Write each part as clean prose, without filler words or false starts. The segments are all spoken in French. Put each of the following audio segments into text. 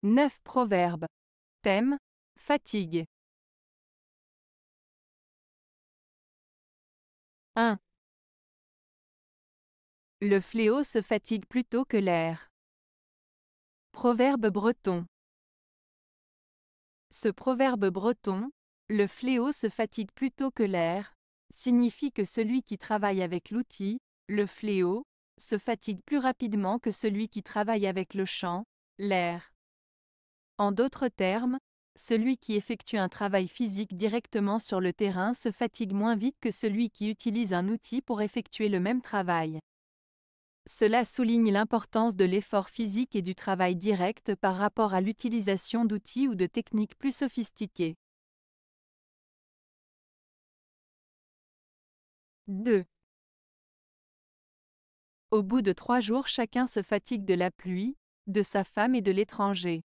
9 proverbes. Thème: fatigue. 1. Le fléau se fatigue plus tôt que l'air. Proverbe breton. Ce proverbe breton, le fléau se fatigue plus tôt que l'air, signifie que celui qui travaille avec l'outil, le fléau, se fatigue plus rapidement que celui qui travaille avec le champ, l'air. En d'autres termes, celui qui effectue un travail physique directement sur le terrain se fatigue moins vite que celui qui utilise un outil pour effectuer le même travail. Cela souligne l'importance de l'effort physique et du travail direct par rapport à l'utilisation d'outils ou de techniques plus sophistiquées. 2. Au bout de 3 jours, chacun se fatigue de la pluie, de sa femme et de l'étranger.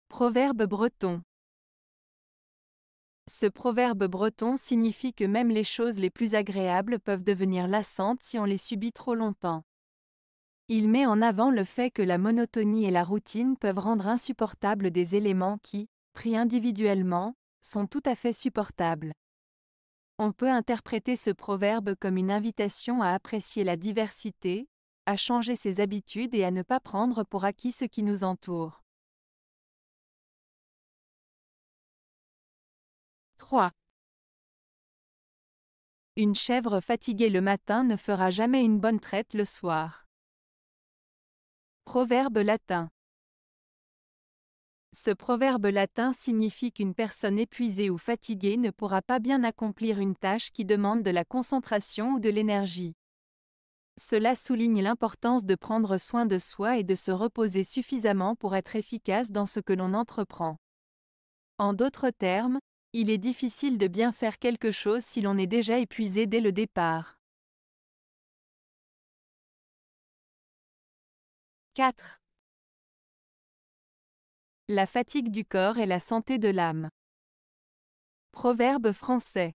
Proverbe breton. Ce proverbe breton signifie que même les choses les plus agréables peuvent devenir lassantes si on les subit trop longtemps. Il met en avant le fait que la monotonie et la routine peuvent rendre insupportables des éléments qui, pris individuellement, sont tout à fait supportables. On peut interpréter ce proverbe comme une invitation à apprécier la diversité, à changer ses habitudes et à ne pas prendre pour acquis ce qui nous entoure. 3. Une chèvre fatiguée le matin ne fera jamais une bonne traite le soir. Proverbe latin. Ce proverbe latin signifie qu'une personne épuisée ou fatiguée ne pourra pas bien accomplir une tâche qui demande de la concentration ou de l'énergie. Cela souligne l'importance de prendre soin de soi et de se reposer suffisamment pour être efficace dans ce que l'on entreprend. En d'autres termes, il est difficile de bien faire quelque chose si l'on est déjà épuisé dès le départ. 4. La fatigue du corps et la santé de l'âme. Proverbe français.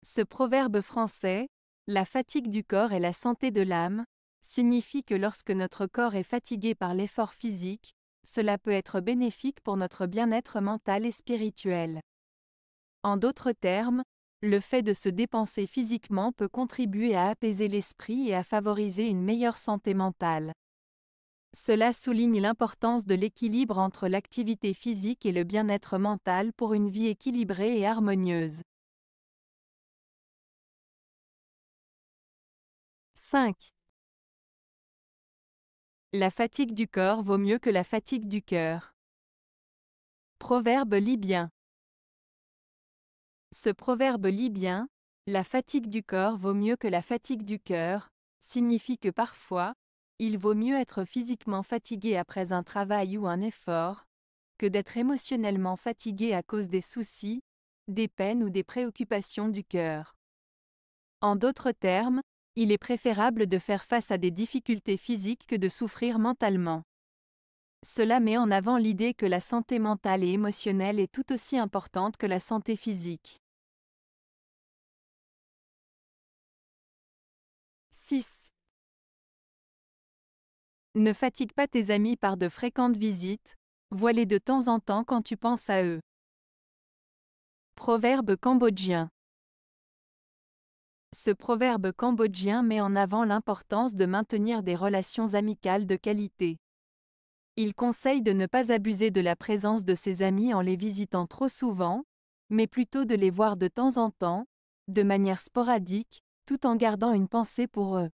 Ce proverbe français, la fatigue du corps et la santé de l'âme, signifie que lorsque notre corps est fatigué par l'effort physique, cela peut être bénéfique pour notre bien-être mental et spirituel. En d'autres termes, le fait de se dépenser physiquement peut contribuer à apaiser l'esprit et à favoriser une meilleure santé mentale. Cela souligne l'importance de l'équilibre entre l'activité physique et le bien-être mental pour une vie équilibrée et harmonieuse. 5. La fatigue du corps vaut mieux que la fatigue du cœur. Proverbe libyen. Ce proverbe libyen, la fatigue du corps vaut mieux que la fatigue du cœur, signifie que parfois, il vaut mieux être physiquement fatigué après un travail ou un effort, que d'être émotionnellement fatigué à cause des soucis, des peines ou des préoccupations du cœur. En d'autres termes, il est préférable de faire face à des difficultés physiques que de souffrir mentalement. Cela met en avant l'idée que la santé mentale et émotionnelle est tout aussi importante que la santé physique. 6. Ne fatigue pas tes amis par de fréquentes visites, vois-les de temps en temps quand tu penses à eux. Proverbe cambodgien. Ce proverbe cambodgien met en avant l'importance de maintenir des relations amicales de qualité. Il conseille de ne pas abuser de la présence de ses amis en les visitant trop souvent, mais plutôt de les voir de temps en temps, de manière sporadique, tout en gardant une pensée pour eux.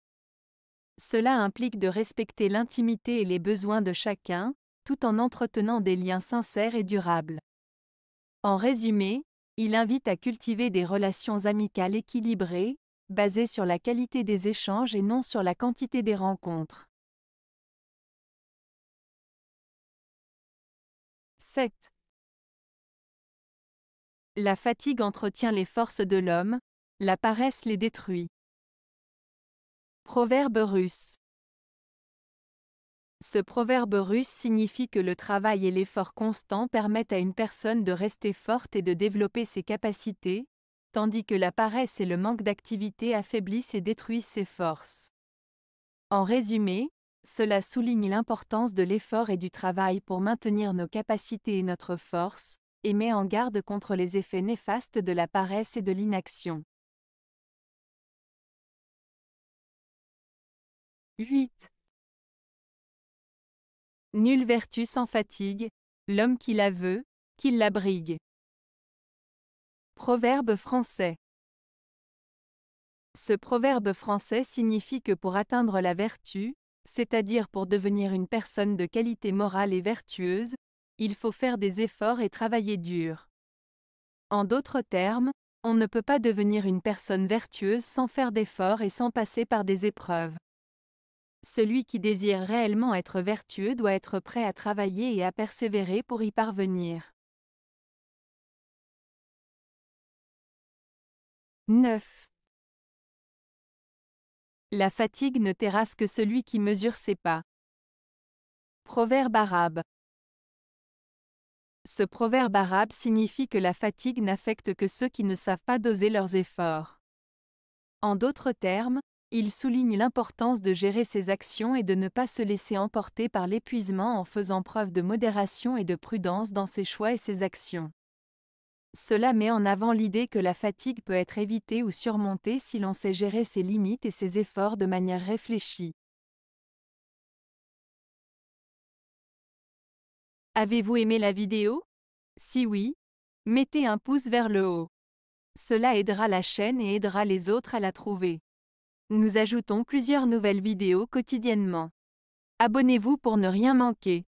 Cela implique de respecter l'intimité et les besoins de chacun, tout en entretenant des liens sincères et durables. En résumé, il invite à cultiver des relations amicales équilibrées, basées sur la qualité des échanges et non sur la quantité des rencontres. 7. La fatigue entretient les forces de l'homme, la paresse les détruit. Proverbe russe. Ce proverbe russe signifie que le travail et l'effort constant permettent à une personne de rester forte et de développer ses capacités, tandis que la paresse et le manque d'activité affaiblissent et détruisent ses forces. En résumé, Cela souligne l'importance de l'effort et du travail pour maintenir nos capacités et notre force, et met en garde contre les effets néfastes de la paresse et de l'inaction. 8. Nulle vertu sans fatigue, l'homme qui la veut, qu'il la brigue. Proverbe français. Ce proverbe français signifie que pour atteindre la vertu, c'est-à-dire pour devenir une personne de qualité morale et vertueuse, il faut faire des efforts et travailler dur. En d'autres termes, on ne peut pas devenir une personne vertueuse sans faire d'efforts et sans passer par des épreuves. Celui qui désire réellement être vertueux doit être prêt à travailler et à persévérer pour y parvenir. 9. La fatigue ne terrasse que celui qui mesure ses pas. Proverbe arabe. Ce proverbe arabe signifie que la fatigue n'affecte que ceux qui ne savent pas doser leurs efforts. En d'autres termes, il souligne l'importance de gérer ses actions et de ne pas se laisser emporter par l'épuisement en faisant preuve de modération et de prudence dans ses choix et ses actions. Cela met en avant l'idée que la fatigue peut être évitée ou surmontée si l'on sait gérer ses limites et ses efforts de manière réfléchie. Avez-vous aimé la vidéo? Si oui, mettez un pouce vers le haut. Cela aidera la chaîne et aidera les autres à la trouver. Nous ajoutons plusieurs nouvelles vidéos quotidiennement. Abonnez-vous pour ne rien manquer.